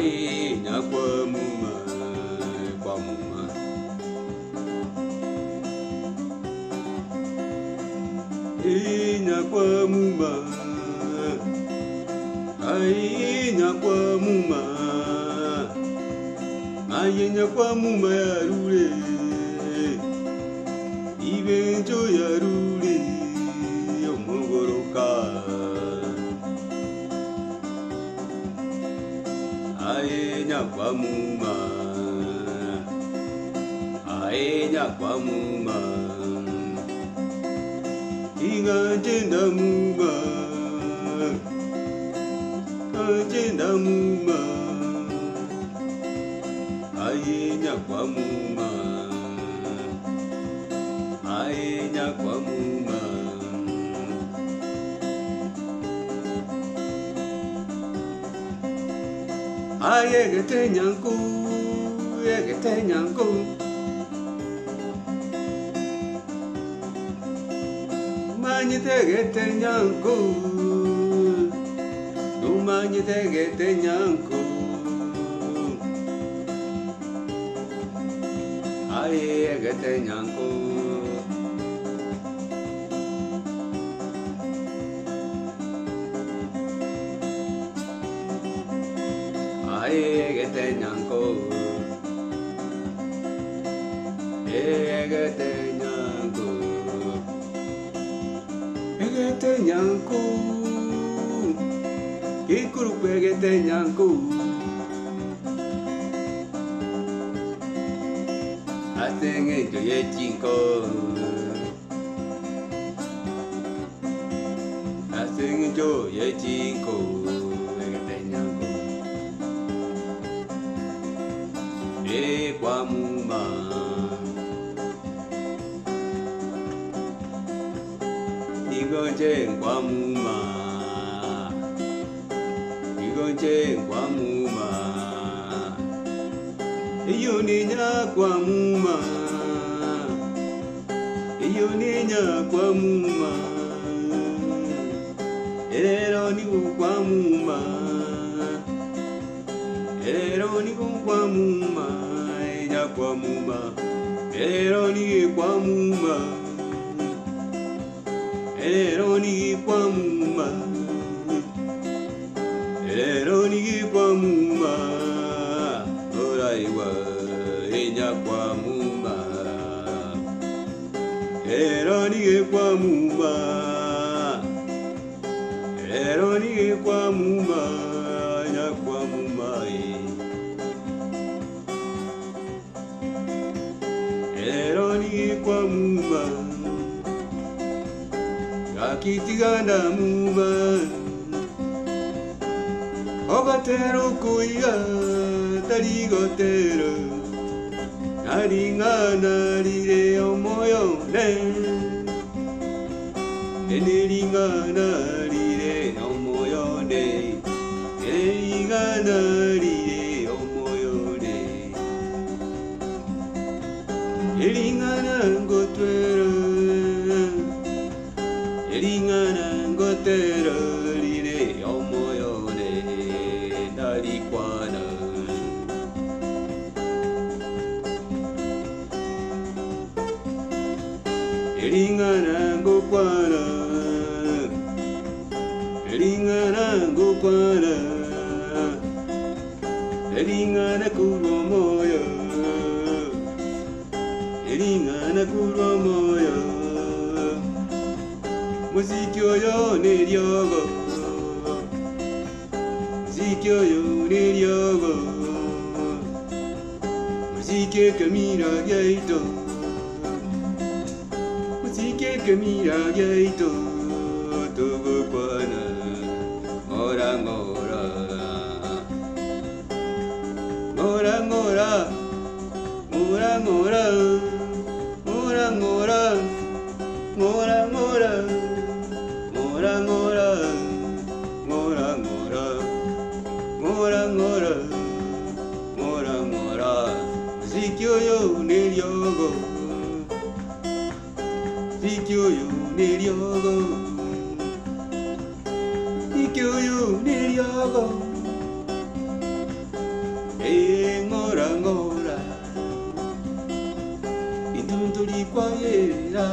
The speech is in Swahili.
ai nya kwa muma nya kwa muma ai nya kwa muma ai nya kwa muma ya rule ibenjo ya rule yomogoroka ai nya kwa muma Ingajenda muma Aye kwa muma Aye gete nyanku Mani tegete nyanku Dumani tegete nyanku Aye gete nyanku Aye gete nyanku Egete nyanku Egete nyanku Kikuru egete nyanku Asenge joye chinko Asenge joye chinko Egete nyanku E kwa muma Igonje kwa muma Iyo ninya kwa muma Erero ni kwa muma Enya kwa muma Erero ni kwa muma Oraiwa enya kwa muma Eroni kwa muma enya kwa muma Eroni kwa muma Akitiganda muma Ogatero kuiga tarigotero Naringa rire omoyo ne Eniringa rire omoyo ne Eniringa rire omoyo ne Eniringa ngotero Ngotero rire omoyo ne Narikwana Eringana ngokwana Eringana kuromoyo Muzikyo yo neryogo Muzike kamira gaito Togo kwana Ngora Zikyo yo neryogo ngora indunduli kwa yera